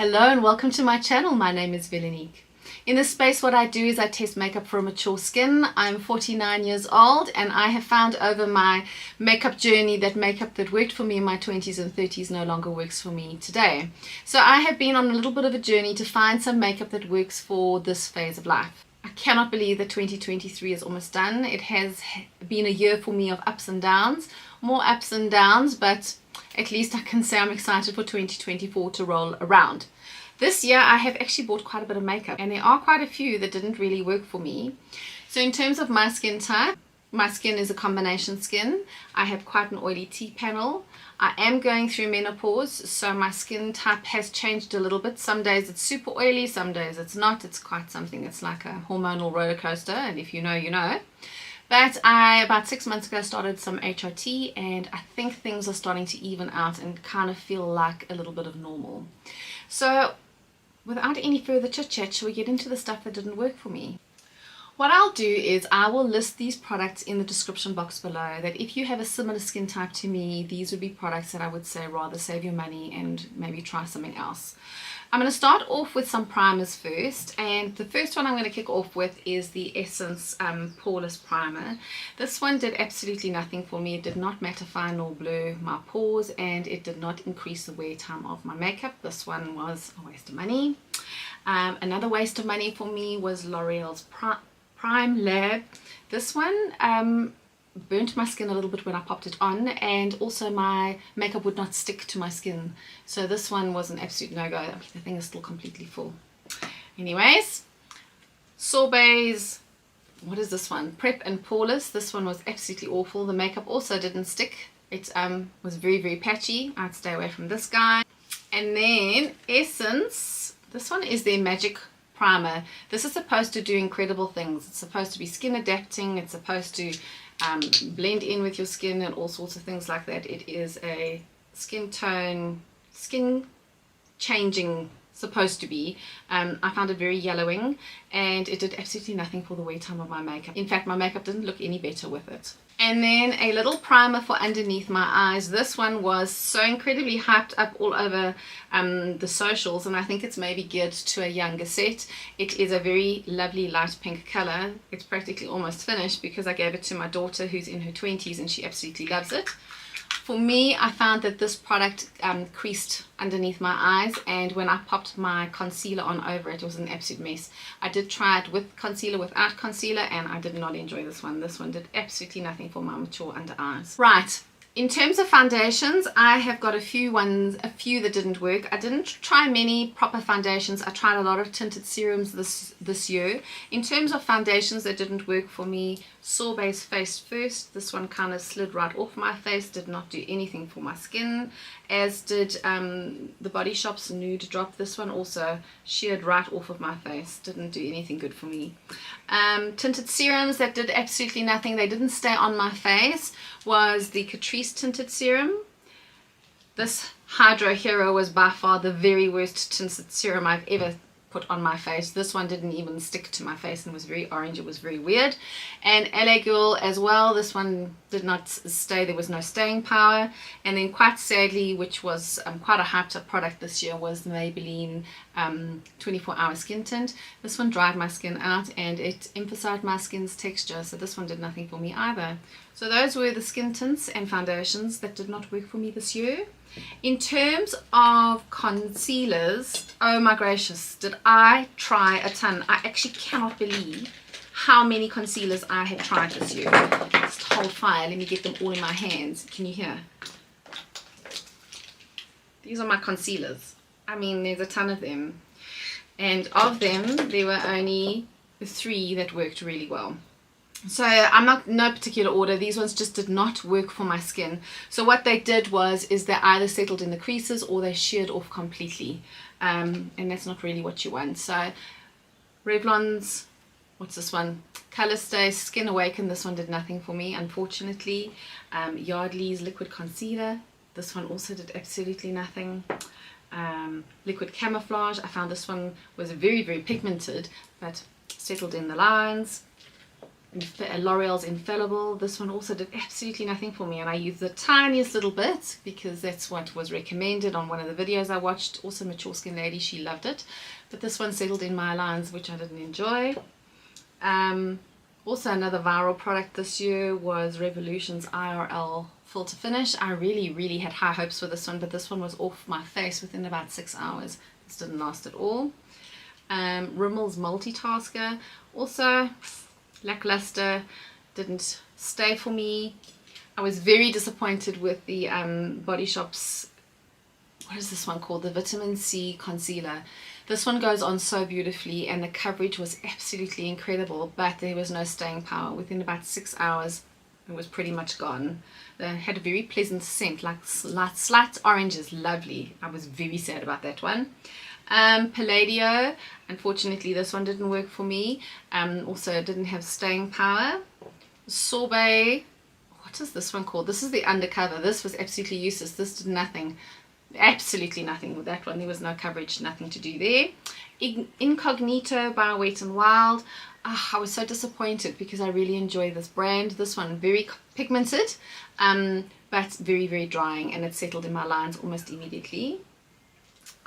Hello and welcome to my channel. My name is Veronique. In this space what I do is I test makeup for a mature skin. I'm 49 years old and I have found over my makeup journey that makeup that worked for me in my 20s and 30s no longer works for me today. So I have been on a little bit of a journey to find some makeup that works for this phase of life. I cannot believe that 2023 is almost done. It has been a year for me of ups and downs, more ups and downs, but at least I can say I'm excited for 2024 to roll around. This year I have actually bought quite a bit of makeup and there are quite a few that didn't really work for me. So in terms of my skin type, my skin is a combination skin. I have quite an oily T panel. I am going through menopause, so my skin type has changed a little bit. Some days it's super oily, some days it's not. It's quite something. It's like a hormonal roller coaster, and if you know, you know. But I, about 6 months ago, started some HRT and I think things are starting to even out and kind of feel like a little bit of normal. So without any further chit chat, shall we get into the stuff that didn't work for me? What I'll do is I will list these products in the description box below, that if you have a similar skin type to me, these would be products that I would say rather save your money and maybe try something else. I'm going to start off with some primers first, and the first one I'm going to kick off with is the Essence Poreless Primer. This one did absolutely nothing for me. It did not mattify nor blur my pores, and it did not increase the wear time of my makeup. This one was a waste of money. Another waste of money for me was L'Oreal's Prime Lab. This one burnt my skin a little bit when I popped it on, and also my makeup would not stick to my skin, so this one was an absolute no-go. The thing is still completely full. Anyways, Sorbet's, what is this one? Prep and Poreless. This one was absolutely awful. The makeup also didn't stick. It was very patchy. I'd stay away from this guy. And then Essence, this one is their Magic Primer. This is supposed to do incredible things. It's supposed to be skin adapting. It's supposed to blend in with your skin and all sorts of things like that. It is a skin tone, skin changing, supposed to be. I found it very yellowing and it did absolutely nothing for the wear time of my makeup. In fact, my makeup didn't look any better with it. And then a little primer for underneath my eyes. This one was so incredibly hyped up all over the socials, and I think it's maybe geared to a younger set. It is a very lovely light pink color. It's practically almost finished because I gave it to my daughter who's in her 20s and she absolutely loves it. For me, I found that this product creased underneath my eyes, and when I popped my concealer on over it, it was an absolute mess. I did try it with concealer, without concealer, and I did not enjoy this one. This one did absolutely nothing for my mature under eyes. Right. In terms of foundations, I have got a few that didn't work. I didn't try many proper foundations. I tried a lot of tinted serums this year. In terms of foundations that didn't work for me, Sorbet Face First. This one kind of slid right off my face, did not do anything for my skin. As did the Body Shop's Nude Drop. This one also sheared right off of my face, didn't do anything good for me. Tinted serums that did absolutely nothing, they didn't stay on my face, was the Catrice Tinted Serum. This Hydro Hero was by far the very worst tinted serum I've ever put on my face. This one didn't even stick to my face and was very orange. It was very weird. And L.A.Girl as well. This one did not stay. There was no staying power. And then quite sadly, which was quite a hyped up product this year, was the Maybelline 24-hour skin tint. This one dried my skin out and it emphasized my skin's texture, so this one did nothing for me either. So those were the skin tints and foundations that did not work for me this year. In terms of concealers, oh my gracious, did I try a ton. I actually cannot believe how many concealers I have tried this year. Just hold fire, let me get them all in my hands. Can you hear? These are my concealers. I mean, there's a ton of them, and of them there were only 3 that worked really well. So I'm not, no particular order, these ones just did not work for my skin. So what they did is they either settled in the creases or they sheared off completely, and that's not really what you want. So Revlon's, what's this one, Colorstay Skin Awaken, this one did nothing for me, unfortunately. Yardley's Liquid Concealer, this one also did absolutely nothing. Liquid Camouflage, I found this one was very pigmented but settled in the lines. L'Oreal's Infallible. This one also did absolutely nothing for me, and I used the tiniest little bit because that's what was recommended on one of the videos I watched. Also mature skin lady, she loved it, but this one settled in my lines, which I didn't enjoy. Also another viral product this year was Revolution's IRL Filter Finish. I really had high hopes for this one, but this one was off my face within about 6 hours. This didn't last at all. Rimmel's Multitasker, also lackluster, didn't stay for me. I was very disappointed with the Body Shop's, what is this one called, the Vitamin C Concealer. This one goes on so beautifully and the coverage was absolutely incredible, but there was no staying power. Within about 6 hours it was pretty much gone. It had a very pleasant scent, like slight oranges, lovely. I was very sad about that one. Palladio, unfortunately this one didn't work for me. Also didn't have staying power. Sorbet, what is this one called? This is the Undercover. This was absolutely useless. This did nothing, absolutely nothing with that one. There was no coverage, nothing to do there. Incognito by Wet n Wild. I was so disappointed because I really enjoy this brand. This one very pigmented, but very drying, and it settled in my lines almost immediately.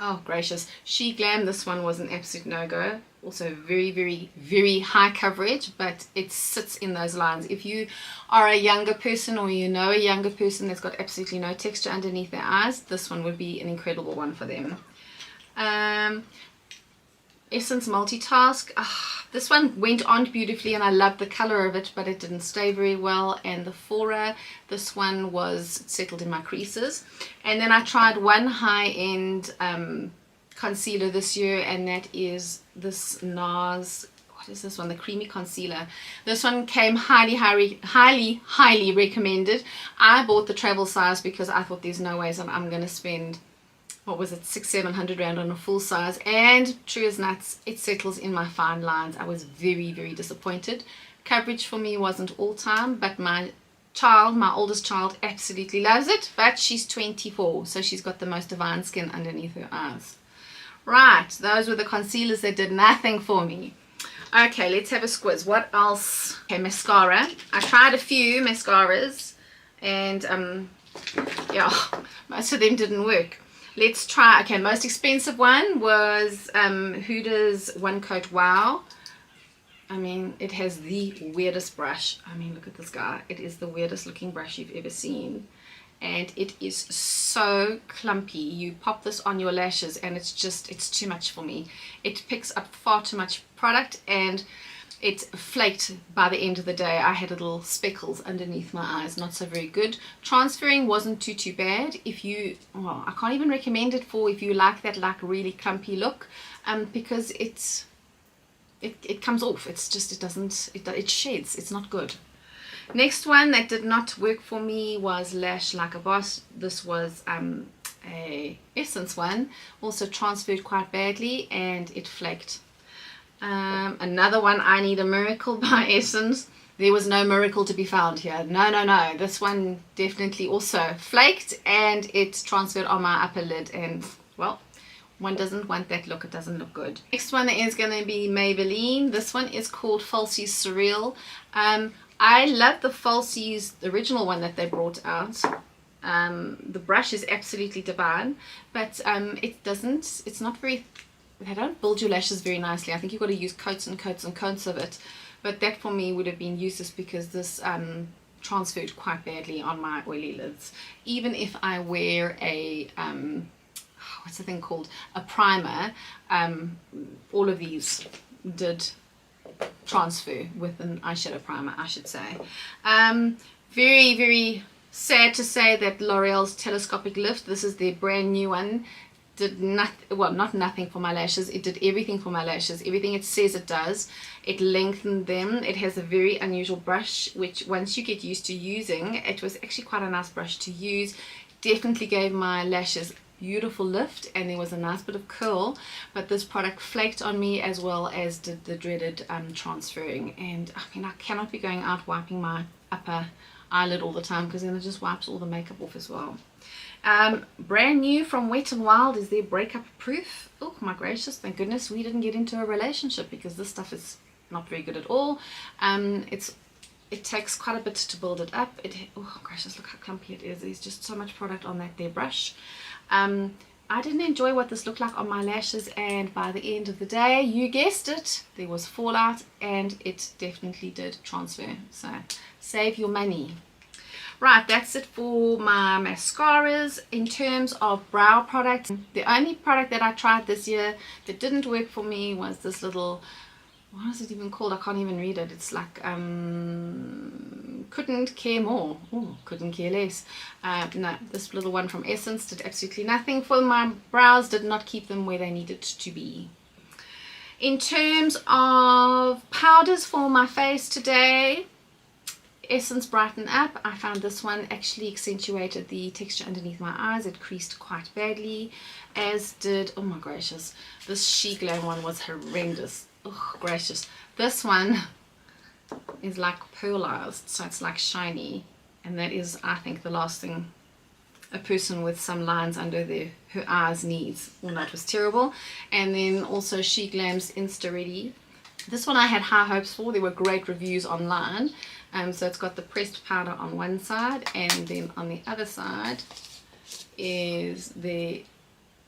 Oh gracious, She Glam, this one was an absolute no-go. Also very high coverage, but it sits in those lines. If you are a younger person or you know a younger person that's got absolutely no texture underneath their eyes, this one would be an incredible one for them. Essence Multitask, this one went on beautifully and I loved the color of it, but it didn't stay very well. And the Phoera, this one was settled in my creases. And then I tried one high-end concealer this year, and that is this NARS, what is this one, the creamy concealer. This one came highly recommended. I bought the travel size because I thought there's no ways I'm going to spend, what was it, 600-700 rand on a full size, and true as nuts, it settles in my fine lines. I was very disappointed. Coverage for me wasn't all time, but my oldest child absolutely loves it, but she's 24, so she's got the most divine skin underneath her eyes. Right, those were the concealers that did nothing for me. Okay, let's have a squiz. What else? Okay, mascara. I tried a few mascaras, and yeah, most of them didn't work. Let's try, okay, most expensive one was Huda's One Coat Wow. I mean, it has the weirdest brush. I mean, look at this guy. It is the weirdest looking brush you've ever seen. And it is so clumpy. You pop this on your lashes and it's too much for me. It picks up far too much product and it flaked by the end of the day. I had little speckles underneath my eyes, not so very good. Transferring wasn't too bad. If you, well, I can't even recommend it for if you like that like really clumpy look, because it comes off. It's just, it sheds. It's not good. Next one that did not work for me was Lash Like a Boss. This was a Essence one, also transferred quite badly and it flaked. Another one, I Need a Miracle by Essence. There was no miracle to be found here. No. This one definitely also flaked and it transferred on my upper lid, and well, one doesn't want that look. It doesn't look good. Next one is going to be Maybelline. This one is called Falsies Surreal. I love the Falsies, the original one that they brought out. The brush is absolutely divine, but it's not very, they don't build your lashes very nicely. I think you've got to use coats and coats and coats of it, but that for me would have been useless because this transferred quite badly on my oily lids. Even if I wear a what's the thing called, a primer, all of these did transfer with an eyeshadow primer, I should say. Very sad to say that L'Oreal's Telescopic Lift, this is their brand new one, did nothing, well, not nothing for my lashes. It did everything for my lashes, everything it says it does. It lengthened them. It has a very unusual brush, which once you get used to using, it was actually quite a nice brush to use. Definitely gave my lashes beautiful lift, and there was a nice bit of curl, but this product flaked on me as well as did the dreaded transferring. And I mean, I cannot be going out wiping my upper eyelid all the time because then it just wipes all the makeup off as well. Brand new from Wet n Wild is their Breakup Proof. Oh my gracious, thank goodness we didn't get into a relationship because this stuff is not very good at all. It takes quite a bit to build it up. Oh gracious, look how clumpy it is. There's just so much product on that there brush. I didn't enjoy what this looked like on my lashes, and by the end of the day, you guessed it, there was fallout, and it definitely did transfer. So save your money. Right, that's it for my mascaras. In terms of brow products, the only product that I tried this year that didn't work for me was this little, what is it even called? I can't even read it. It's like couldn't care more. Ooh, couldn't care less. No, this little one from Essence did absolutely nothing for my brows, did not keep them where they needed to be. In terms of powders for my face today, Essence Brighten Up. I found this one actually accentuated the texture underneath my eyes. It creased quite badly, as did, oh my gracious, this She Glow one was horrendous. Oh gracious, this one is like pearlized, so it's like shiny, and that is, I think, the last thing a person with some lines under her eyes needs. Well, no, it was terrible. And then also She Glam's Insta Ready. This one I had high hopes for. There were great reviews online. So it's got the pressed powder on one side, and then on the other side is the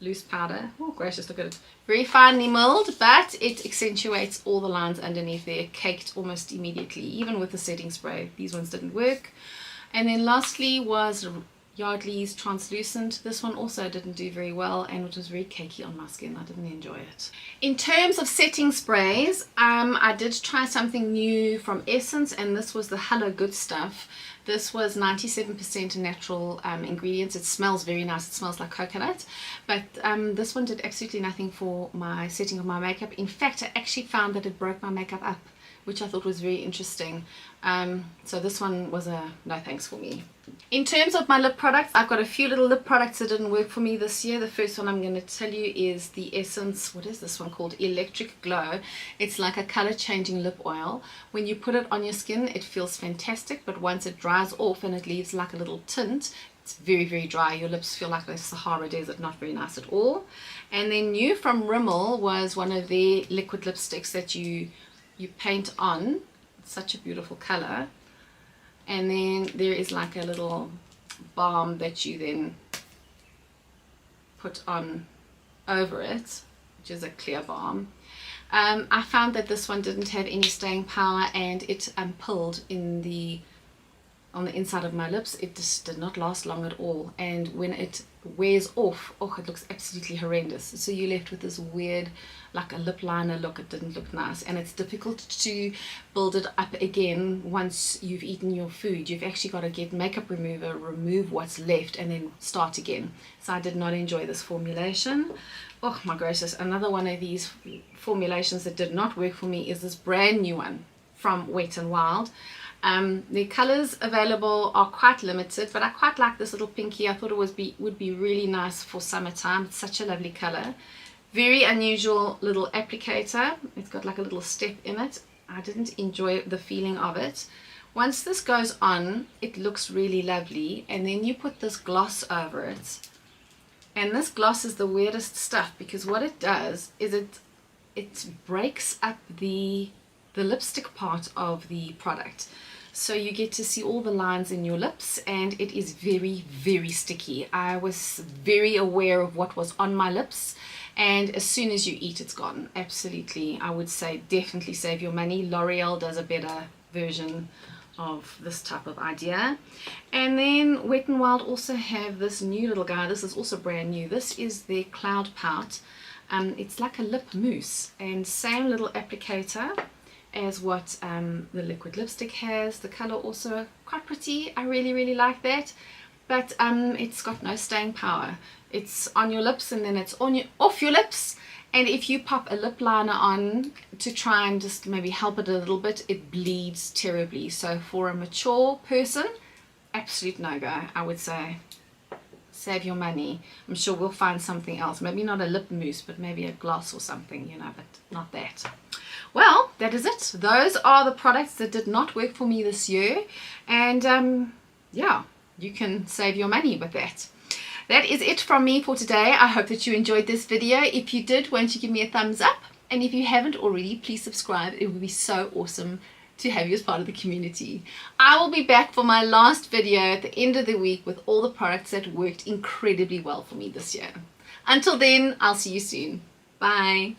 loose powder. Oh gracious, look at it. Very finely milled, but it accentuates all the lines underneath there, caked almost immediately, even with the setting spray. These ones didn't work. And then lastly was Yardley's Translucent. This one also didn't do very well, and it was very cakey on my skin. I didn't enjoy it. In terms of setting sprays, I did try something new from Essence, and this was the Hello Good Stuff. This was 97% natural ingredients. It smells very nice. It smells like coconut. But this one did absolutely nothing for my setting of my makeup. In fact, I actually found that it broke my makeup up, which I thought was very interesting. So this one was a no thanks for me. In terms of my lip products, I've got a few little lip products that didn't work for me this year. The first one I'm going to tell you is the Essence, what is this one called? Electric Glow. It's like a color changing lip oil. When you put it on your skin, it feels fantastic, but once it dries off and it leaves like a little tint, it's very, very dry. Your lips feel like the Sahara Desert, not very nice at all. And then new from Rimmel was one of their liquid lipsticks that you paint on. It's such a beautiful color. And then there is like a little balm that you then put on over it, which is a clear balm. I found that this one didn't have any staying power, and it pulled on the inside of my lips. It just did not last long at all, and when it wears off, oh, it looks absolutely horrendous. So you're left with this weird, like a lip liner look. It didn't look nice, and it's difficult to build it up again once you've eaten your food. You've actually got to get makeup remover, remove what's left, and then start again. So I did not enjoy this formulation. Oh my gracious, another one of these formulations that did not work for me is this brand new one from Wet n Wild. The colors available are quite limited, but I quite like this little pinky. I thought it would be really nice for summertime. It's such a lovely color. Very unusual little applicator. It's got like a little step in it. I didn't enjoy the feeling of it. Once this goes on, it looks really lovely, and then you put this gloss over it. And this gloss is the weirdest stuff, because what it does is it breaks up the lipstick part of the product. So you get to see all the lines in your lips, and it is very, very sticky. I was very aware of what was on my lips, and as soon as you eat, it's gone. Absolutely, I would say definitely save your money. L'Oreal does a better version of this type of idea. And then Wet n Wild also have this new little guy. This is also brand new. This is their Cloud Pout. It's like a lip mousse, and same little applicator as what the liquid lipstick has. The color also quite pretty. I really, really like that, but it's got no staying power. It's on your lips, and then it's off your lips, and if you pop a lip liner on to try and just maybe help it a little bit, it bleeds terribly. So for a mature person, absolute no-go. I would say save your money. I'm sure we'll find something else, maybe not a lip mousse, but maybe a gloss or something, you know, but not that. Well, that is it. Those are the products that did not work for me this year, and yeah, you can save your money with that. That is it from me for today. I hope that you enjoyed this video. If you did, won't you give me a thumbs up? And if you haven't already, please subscribe. It would be so awesome to have you as part of the community. I will be back for my last video at the end of the week with all the products that worked incredibly well for me this year. Until then, I'll see you soon. Bye.